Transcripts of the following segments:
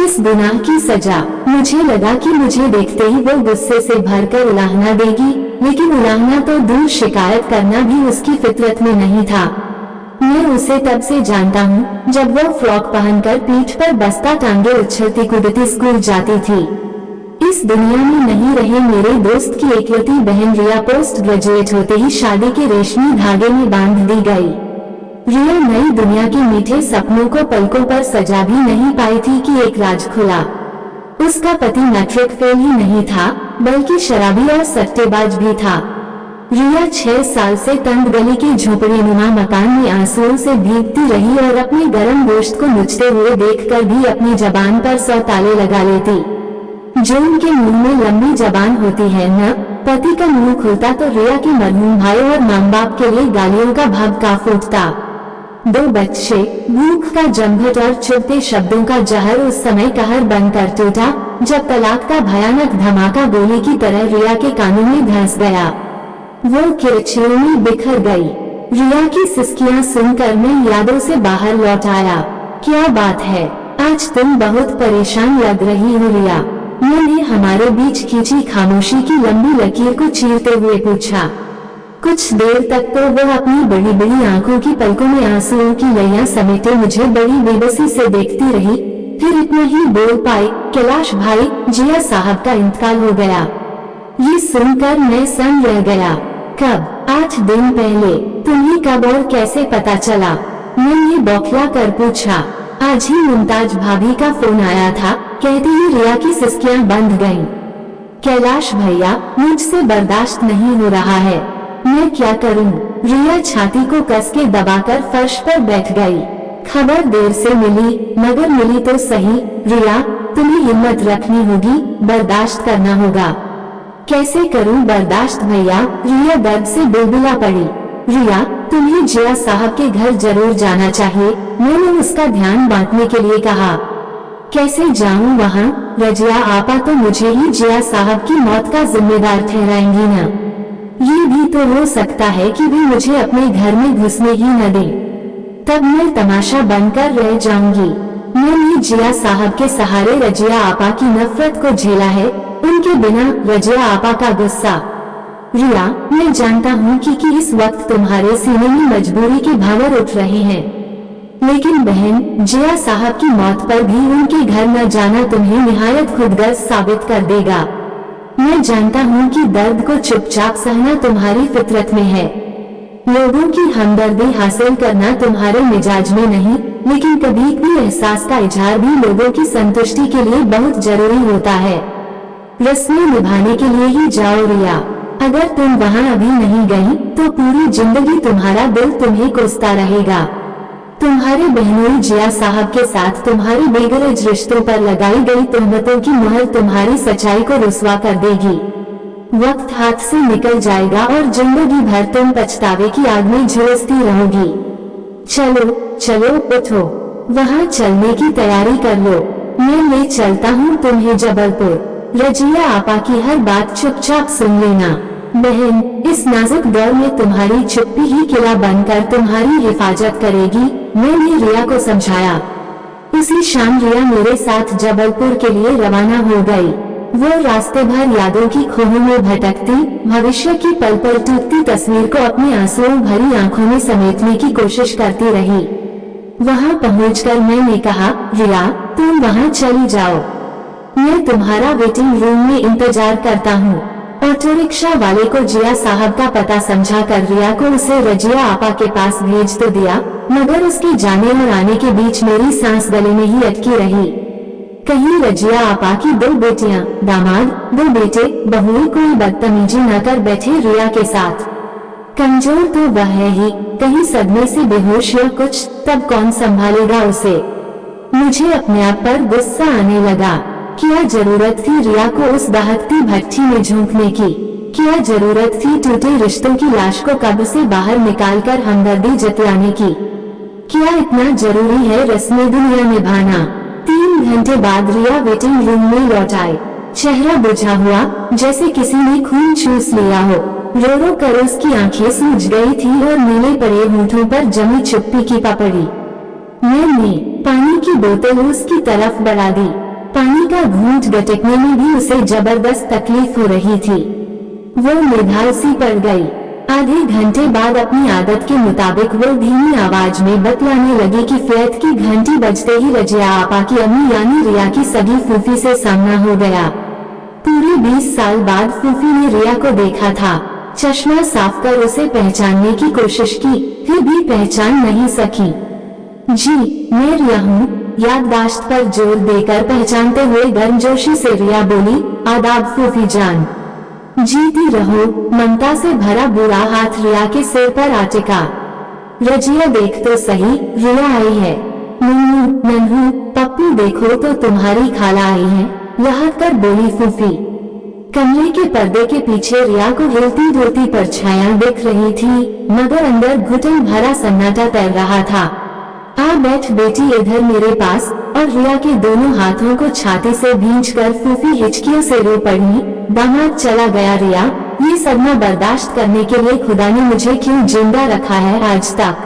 किस गुनाह की सजा। मुझे लगा कि मुझे देखते ही वो गुस्से से भरकर उलाहना देगी, लेकिन उलाहना तो दूर, शिकायत करना भी उसकी फितरत में नहीं था। मैं उसे तब से जानता हूँ जब वो फ्रॉक पहनकर पीठ पर बस्ता टांगे उछलती कूदती स्कूल जाती थी। इस दुनिया में नहीं रहे मेरे दोस्त की एकलौती बहन रिया पोस्ट ग्रेजुएट होते ही शादी के रेशमी धागे में बांध दी गई। रिया नई दुनिया के मीठे सपनों को पलकों पर सजा भी नहीं पाई थी कि एक राज खुला। उसका पति मैट्रिक फेल ही नहीं था, बल्कि शराबी और सट्टेबाज भी था। रिया 6 साल से तंग गली के झोपड़ीनुमा मकान में आंसुओं से भीगती रही और अपने गर्म गोश्त को नुचते हुए देखकर भी अपनी जबान पर 100 ताले लगा लेती। जो उनके मुंह में लंबी जबान होती है न, पति का मुंह खुलता तो रिया के मरहूम भाई और माँ बाप के लिए गालियों का भभका फूटता। 2 बच्चे, भूख का जमघट और चुभते शब्दों का जहर उस समय कहर बनकर टूटा जब तलाक का भयानक धमाका गोली की तरह रिया के कानों में धंस गया। वो किरचियों में बिखर गई। रिया की सिसकियां सुनकर मैं यादों से बाहर लौट आया। क्या बात है, आज तुम बहुत परेशान लग रही हो रिया। मैंने हमारे बीच खींची खामोशी की लंबी लकीर को चीरते हुए पूछा। कुछ देर तक तो वह अपनी बड़ी बड़ी आंखों की पलकों में आंसुओं की लैयां समेटे मुझे बड़ी बेबसी से देखती रही, फिर इतना ही बोल पाई, कैलाश भाई, जिया साहब का इंतकाल हो गया। ये सुनकर मैं सन्न रह गया। कब? 8 दिन पहले। तुम्हें कब और कैसे पता चला? मैंने बौखला कर पूछा। आज ही मुमताज भाभी का फोन आया था, कहती ही रिया की सिसकियां बंध गईं। कैलाश भैया, मुझसे बर्दाश्त नहीं हो रहा है, मैं क्या करूं? रिया छाती को कस के दबाकर फर्श पर बैठ गई। खबर देर से मिली, मगर मिली तो सही। रिया, तुम्हें हिम्मत रखनी होगी, बर्दाश्त करना होगा। कैसे करूं बर्दाश्त भैया? रिया दर्द से बुलबुला पड़ी। रिया, तुम्हें जिया साहब के घर जरूर जाना चाहिए, मैंने उसका ध्यान बांटने के लिए कहा। कैसे जाऊं वहां? रजिया आपा तो मुझे ही जिया साहब की मौत का जिम्मेदार ठहराएंगी न। ये भी तो हो सकता है कि वे मुझे अपने घर में घुसने ही न दें, तब मैं तमाशा बनकर रह जाऊंगी। मैंने जिया साहब के सहारे रजिया आपा की नफरत को झेला है, उनके बिना रजिया आपा का गुस्सा। रिया, मैं जानता हूँ कि इस वक्त तुम्हारे सीने में मजबूरी के भावर उठ रहे हैं, लेकिन बहन, जिया साहब की मौत पर भी उनके घर न जाना तुम्हें निहायत खुदगर्ज साबित कर देगा। मैं जानता हूँ कि दर्द को चुपचाप सहना तुम्हारी फितरत में है। लोगों की हमदर्दी हासिल करना तुम्हारे मिजाज में नहीं, लेकिन कभी भी एहसास का इजहार भी लोगों की संतुष्टि के लिए बहुत जरूरी होता है। रस्में निभाने के लिए ही जाओ रिया। अगर तुम वहाँ अभी नहीं गई तो पूरी जिंदगी तुम्हारा दिल तुम्हें कोसता रहेगा। तुम्हारे बहनोई जिया साहब के साथ तुम्हारी बेगरज रिश्तों पर लगाई गई तोहमतों की मुहर तुम्हारी सच्चाई को रुस्वा कर देगी। वक्त हाथ से निकल जाएगा और जिंदगी भर तुम पछतावे की आग में झुलसती रहोगी। चलो चलो, उठो, वहाँ चलने की तैयारी कर लो, मैं ले चलता हूँ तुम्हें जबलपुर। रजिया आपा की हर बात चुपचाप सुन लेना। बहन, इस नाजुक दौर में तुम्हारी चुप्पी ही किला बनकर तुम्हारी हिफाजत करेगी, मैंने रिया को समझाया। उसी शाम रिया मेरे साथ जबलपुर के लिए रवाना हो गई। वो रास्ते भर यादों की खोहों में भटकती, भविष्य की पल पल टूटती तस्वीर को अपनी आंसुओं भरी आंखों में समेटने की कोशिश करती रही। वहाँ पहुँचकर मैंने कहा, रिया, तुम वहाँ चली जाओ, मैं तुम्हारा वेटिंग रूम में इंतजार करता हूँ। ऑटो रिक्शा वाले को जिया साहब का पता समझा कर रिया को उसे रजिया आपा के पास भेज तो दिया, मगर उसके जाने और आने के बीच मेरी सांस गले में ही अटकी रही। कहीं रजिया आपा की 2 बेटियां, दामाद, 2 बेटे, बहुएं कोई बदतमीजी न कर बैठे रिया के साथ। कमजोर तो वह है ही, कहीं सदमे से बेहोश या कुछ, तब कौन संभालेगा उसे? मुझे अपने आप पर गुस्सा आने लगा। क्या जरूरत थी रिया को उस दहकती भट्ठी में झोंकने की? क्या जरूरत थी टूटे रिश्तों की लाश को कब्र से बाहर निकालकर हमदर्दी जताने की? क्या इतना जरूरी है रस्में दुनिया निभाना? 3 घंटे बाद रिया वेटिंग रूम में लौट आए। चेहरा बुझा हुआ, जैसे किसी ने खून चूस लिया हो। रो रो कर उसकी आंखें सूज गई थी और नीले पड़े होठों पर जमी चुप्पी की पपड़ी। मैंने पानी की बोतल उसकी तरफ बढ़ा दी। पानी का घूंट गटकने में भी उसे जबरदस्त तकलीफ हो रही थी। वो निढाल सी पड़ गई। आधे घंटे बाद अपनी आदत के मुताबिक वो धीमी आवाज में बतलाने लगी कि फ्लैट की घंटी बजते ही रजिया आपा की अम्मी यानी रिया की सगी फूफी से सामना हो गया। पूरे 20 साल बाद फूफी ने रिया को देखा था। चश्मा साफ कर उसे पहचानने की कोशिश की, फिर भी पहचान नहीं सकी। जी मैं रिया हूँ, याददाश्त पर जोर देकर पहचानते हुए गर्मजोशी से रिया बोली। आदाब फूफी जान। जीती रहो। ममता से भरा बुरा हाथ रिया के सिर पर आ टिका। रजिया देख तो सही, रिया आई है। नन्नू नन्हू पप्पू देखो तो तुम्हारी खाला आई है, लहक कर बोली फूफी। कमरे के पर्दे के पीछे रिया को हिलती धोती परछायां दिख रही थी, मगर अंदर घुटन भरा सन्नाटा तैर रहा था। आ बैठ बेटी इधर मेरे पास। और रिया के दोनों हाथों को छाती से भींचकर फूफी हिचकियों से रो पड़ी। दामाद चला गया रिया, ये सदमा बर्दाश्त करने के लिए खुदा ने मुझे क्यों जिंदा रखा है आज तक।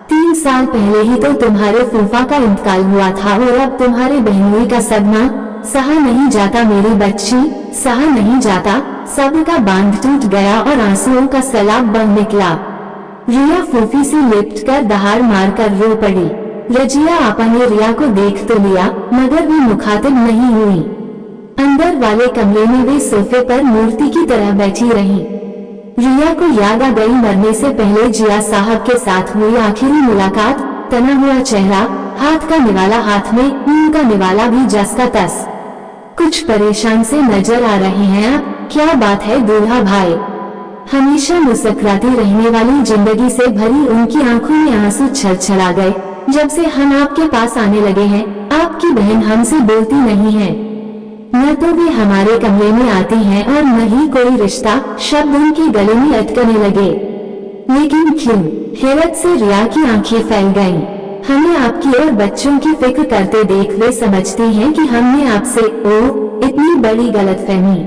3 साल पहले ही तो तुम्हारे फूफा का इंतकाल हुआ था और अब तुम्हारे बहनोई का सदमा। सहा नहीं जाता मेरी बच्ची, सहा नहीं जाता। सब्र का बांध टूट गया और आंसुओं का सैलाब बह निकला। रिया फूफी से लिपट कर दहाड़ मारकर रो पड़ी। रजिया आपा ने रिया को देख तो लिया, मगर भी मुखातिब नहीं हुई। अंदर वाले कमरे में वे सोफे पर मूर्ति की तरह बैठी रही। रिया को याद आ गई मरने से पहले जिया साहब के साथ हुई आखिरी मुलाकात। तना हुआ चेहरा, हाथ का निवाला हाथ में, ऊन का निवाला भी जस का तस। कुछ परेशान से नजर आ रहे हैं आप, क्या बात है दूल्हा भाई। हमेशा मुस्कुराती रहने वाली जिंदगी से भरी उनकी आंखों में आंसू छलछला गए। जब से हम आपके पास आने लगे हैं, आपकी बहन हमसे बोलती नहीं है, न तो वे हमारे कमरे में आती हैं और न ही कोई रिश्ता। शब्द उनके गले में अटकने लगे। लेकिन क्यों? हैरत से रिया की आंखें फैल गईं। हमें आपकी और बच्चों की फिक्र करते देख वे समझती हैं कि हमने आपसे इतनी बड़ी गलतफहमी।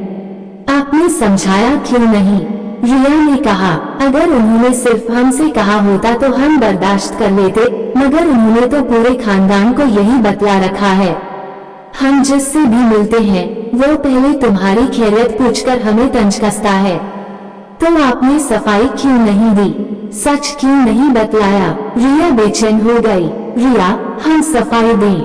आपने समझाया क्यों नहीं? रिया ने कहा, अगर उन्होंने सिर्फ हमसे कहा होता तो हम बर्दाश्त कर लेते, मगर उन्होंने तो पूरे खानदान को यही बतला रखा है। हम जिससे भी मिलते हैं वो पहले तुम्हारी खैरियत पूछकर हमें तंज कसता है। तो आपने सफाई क्यों नहीं दी? सच क्यों नहीं बतलाया? रिया बेचैन हो गई। रिया, हम सफाई दें,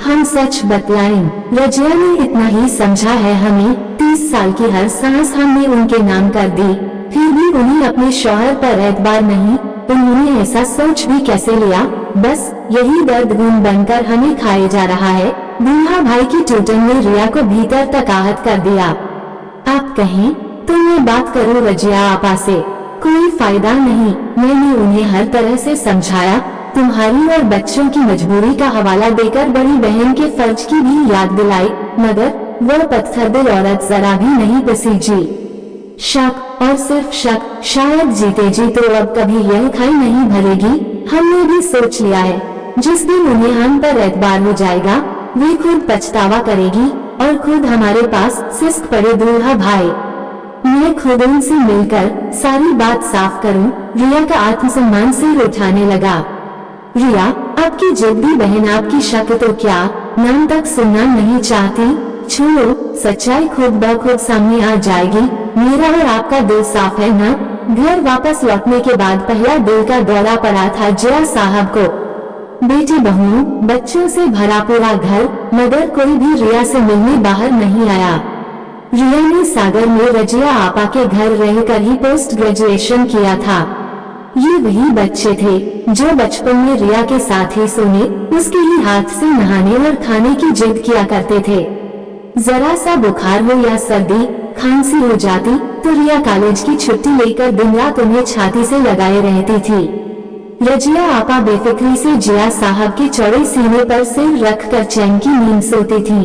हम सच बतलाएं। रजिया ने इतना ही समझा है हमें। 30 साल की हर सांस हमने उनके नाम कर दी, फिर भी उन्हें अपने शौहर पर एतबार नहीं। उन्होंने ऐसा सोच भी कैसे लिया? बस यही दर्द गुण बनकर हमें खाए जा रहा है। दूल्हा भाई की टूटन ने रिया को भीतर तक आहत कर दिया। आप कहें तो मैं बात करूं रजिया आपा से? कोई फायदा नहीं। मैंने उन्हें हर तरह से समझाया, तुम्हारी और बच्चों की मजबूरी का हवाला देकर बड़ी बहन के फर्ज की भी याद दिलाई, मगर वो पत्थर दिल औरत जरा भी नहीं पसीजी। शक और सिर्फ शक। शायद जीते जी तो अब कभी यह खाई नहीं भरेगी। हमने भी सोच लिया है, जिस दिन उन्हें हम पर एतबार हो जाएगा वे खुद पछतावा करेगी और खुद हमारे पास सिस्क पड़े दूल्हा भाई। मैं खुद उनसे मिलकर सारी बात साफ करूं। रिया का आत्मसम्मान सिर उठाने लगा। रिया, आपकी जिद्दी बहन आपकी शक तो क्या नाम तक सुनना नहीं चाहती। छोड़ो, सच्चाई खुद ब खुद सामने आ जाएगी। मेरा और आपका दिल साफ है ना? घर वापस लौटने के बाद पहला दिल का दौरा पड़ा था जिया साहब को। बेटी बहुओं बच्चों से भरा पूरा घर, मगर कोई भी रिया से मिलने बाहर नहीं आया। रिया ने सागर में रजिया आपा के घर रहकर ही पोस्ट ग्रेजुएशन किया था। ये वही बच्चे थे जो बचपन में रिया के साथ ही सोने, उसके ही हाथ से नहाने और खाने की जिद किया करते थे। जरा सा बुखार हो या सर्दी खांसी हो जाती तो रिया कॉलेज की छुट्टी लेकर दिन रात उन्हें छाती से लगाए रहती थी। रजिया आपा बेफिक्री से जिया साहब के चौड़े सीने पर सिर रखकर चैन की नींद सोती थी।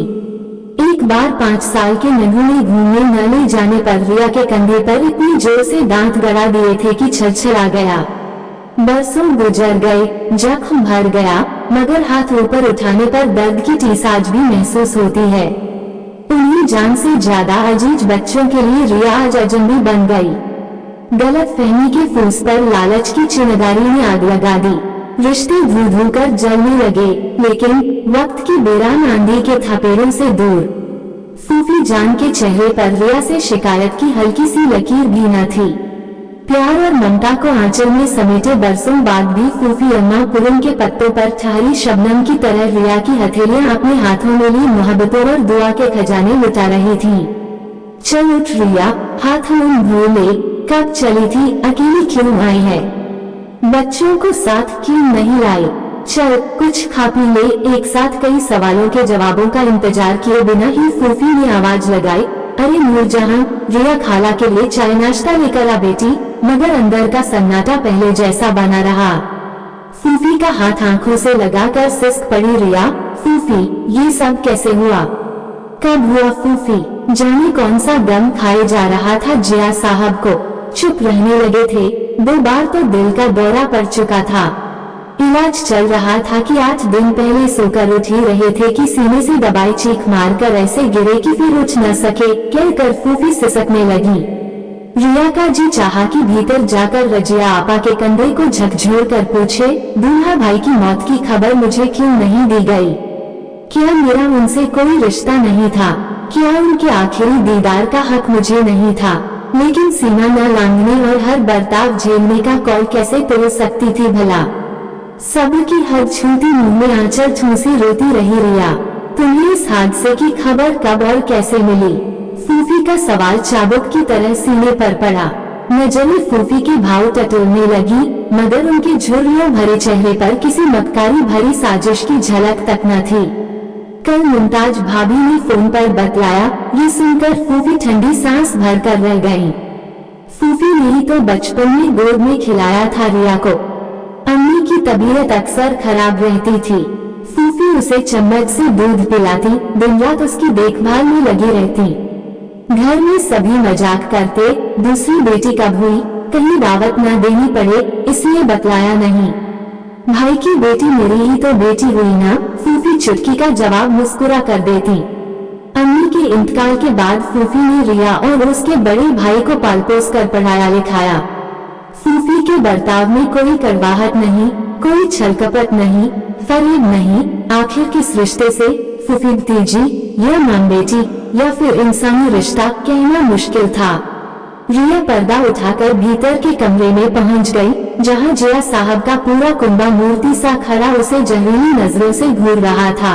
एक बार 5 साल के नन्हू ने घूमने न ले जाने पर रिया के कंधे पर इतनी जोर से दांत गड़ा दिए थे कि छलछला गया। बरसों गुजर गए, जख्म भर गया, मगर हाथ ऊपर उठाने पर दर्द की टीस आज भी महसूस होती है। उन्हीं जान से ज्यादा अजीज बच्चों के लिए रिया आज अजनबी बन गई। गलत फहमी के फूस पर लालच की चिंगारी ने आग लगा दी। रिश्ते धू धू कर जलने लगे, लेकिन वक्त की बेरान आंधी के थपेड़ों से दूर। फूफी जान के चेहरे पर रिया से शिकायत की हल्की सी लकीर भी न थी। प्यार और ममता को आंचल में समेटे बरसों बाद भी फूफी अम्मा पुरम के पत्तों पर ठहरी शबनम की तरह रिया की हथेलियां अपने हाथों में ली मोहब्बतों और दुआ के खजाने लुटा रही थीं। चल उठ रिया, हाथ मुंह धो ले, कब चली थी, अकेली क्यों आई है, बच्चों को साथ क्यों नहीं लाई, चल कुछ खा पी ले। एक साथ कई सवालों के जवाबों का इंतजार किए बिना ही फूफी ने आवाज लगाई, अरे नूरजहां, रिया खाला के लिए चाय नाश्ता लेकर आ बेटी। मगर अंदर का सन्नाटा पहले जैसा बना रहा। फूफी का हाथ आंखों से लगाकर सिसक पड़ी रिया, फूफी ये सब कैसे हुआ, कब हुआ फूफी। जाने कौन सा दम खाए जा रहा था जिया साहब को। चुप रहने लगे थे, 2 बार तो दिल का दौरा पड़ चुका था। इलाज चल रहा था कि 8 दिन पहले सोकर उठ ही रहे थे कि सीने से दबाई चीख मारकर ऐसे गिरे कि फिर उठ न सके, कहकर फूफी सिसकने लगी। रिया का जी चाहा कि भीतर जाकर रजिया आपा के कंधे को झकझोर कर पूछे, दूल्हा भाई की मौत की खबर मुझे क्यों नहीं दी गई, क्या मेरा उनसे कोई रिश्ता नहीं था, क्या उनके आखिरी दीदार का हक मुझे नहीं था। लेकिन सीमा न लांघने और हर बर्ताव झेलने का कौल कैसे तोड़ सकती थी भला। सब्र की हद छूती, मुंह में आंचल ठूंसी रोती रही रिया। तुम्हें इस हादसे की खबर कब और कैसे मिली, फूफी का सवाल चाबुक की तरह सीने पर पड़ा। नजरें फूफी के भाव टटोलने लगी, मगर उनके झुर्रियों भरे चेहरे पर किसी मक्कारी भरी साजिश की झलक तक न थी। कल मुमताज भाभी ने फोन पर बतलाया, ये सुनकर फूफी ठंडी सांस भरकर रह गईं। फूफी ने ही तो बचपन में गोद में खिलाया था रिया को। अम्मी की तबीयत अक्सर खराब रहती थी। फूफी उसे चम्मच से दूध पिलाती, दिन रात उसकी देखभाल में लगी रहती। घर में सभी मजाक करते, दूसरी बेटी कब हुई, कहीं दावत न देनी पड़े इसलिए बतलाया नहीं। भाई की बेटी मेरी ही तो बेटी हुई ना, फूफी चुटकी का जवाब मुस्कुरा कर देती। अम्मी के इंतकाल के बाद फूफी ने रिया और उसके बड़े भाई को पाल पोस कर पढ़ाया लिखाया। फूफी के बर्ताव में कोई कड़वाहट नहीं, कोई छलकपट नहीं, फरेब नहीं। आखिर किस रिश्ते से, फूफी भतीजी या मां बेटी या फिर इंसानी रिश्ता, कहना मुश्किल था। रिया पर्दा उठाकर भीतर के कमरे में पहुंच गई, जहां जिया साहब का पूरा कुंबा मूर्ति सा खड़ा उसे जहरीली नजरों से घूर रहा था।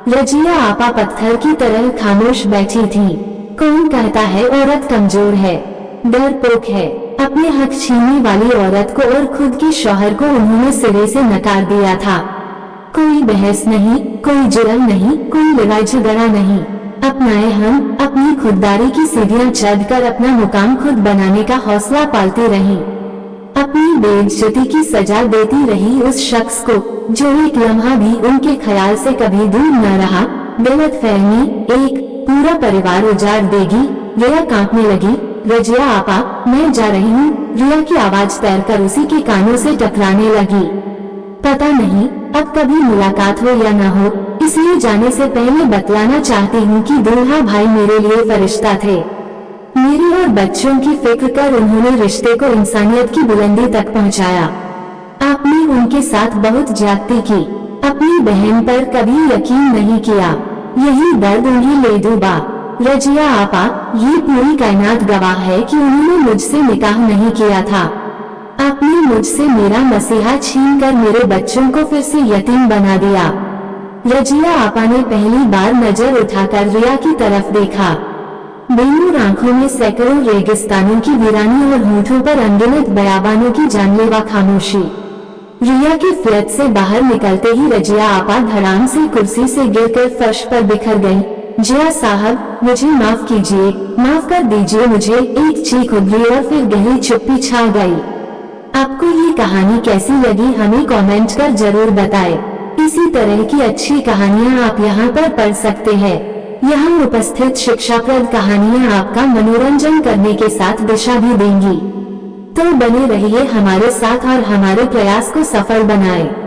रजिया आपा पत्थर की तरह खामोश बैठी थी। कौन कहता है औरत कमजोर है, डरपोक है। अपने हक छीनने वाली औरत को और खुद के शौहर को उन्होंने सिरे से नकार दिया था। कोई बहस नहीं, कोई जुर्म नहीं, कोई लड़ाई झगड़ा नहीं। अपनाए हम अपनी खुददारी की सीढ़ियां चढ़कर अपना मुकाम खुद बनाने का हौसला पालती रही। अपनी बेइज्जती की सजा देती रही उस शख्स को जो एक लम्हा भी उनके ख्याल से कभी दूर न रहा। गलतफहमी एक पूरा परिवार उजाड़ देगी। रिया कांपने लगी, रजिया आपा मैं जा रही हूँ। रिया की आवाज तैरकर उसी के कानों से टकराने लगी। पता नहीं अब कभी मुलाकात हो या न हो, इसलिए जाने से पहले बतलाना चाहती हूँ कि दूल्हा भाई मेरे लिए फरिश्ता थे। मेरे और बच्चों की फिक्र कर उन्होंने रिश्ते को इंसानियत की बुलंदी तक पहुँचाया। आपने उनके साथ बहुत ज्यादती की, अपनी बहन पर कभी यकीन नहीं किया। यही दर्द उन्हें ले डूबा। रजिया आपा ये पूरी कायनात गवाह है कि उन्होंने मुझसे निकाह नहीं किया था। आपने मुझसे मेरा मसीहा छीनकर मेरे बच्चों को फिर से यतीम बना दिया। रजिया आपा ने पहली बार नजर उठाकर रिया की तरफ देखा। बेनूर आंखों में सैकड़ों रेगिस्तानों की वीरानी और होठों पर अनगिनत बयाबानों की जानलेवा खामोशी। रिया के फ्लैट से बाहर निकलते ही रजिया आपा धड़ाम से कुर्सी से गिरकर फर्श पर बिखर गई। जिया साहब मुझे माफ कीजिए, माफ कर दीजिए मुझे। एक चीख उभरी और फिर गहरी चुप्पी छा गई। आपको ये कहानी कैसी लगी हमें कमेंट कर जरूर बताएं। इसी तरह की अच्छी कहानियाँ आप यहाँ पर पढ़ सकते हैं। यहाँ उपस्थित शिक्षाप्रद कहानियाँ आपका मनोरंजन करने के साथ दिशा भी देंगी। तो बने रहिए हमारे साथ और हमारे प्रयास को सफल बनाएं।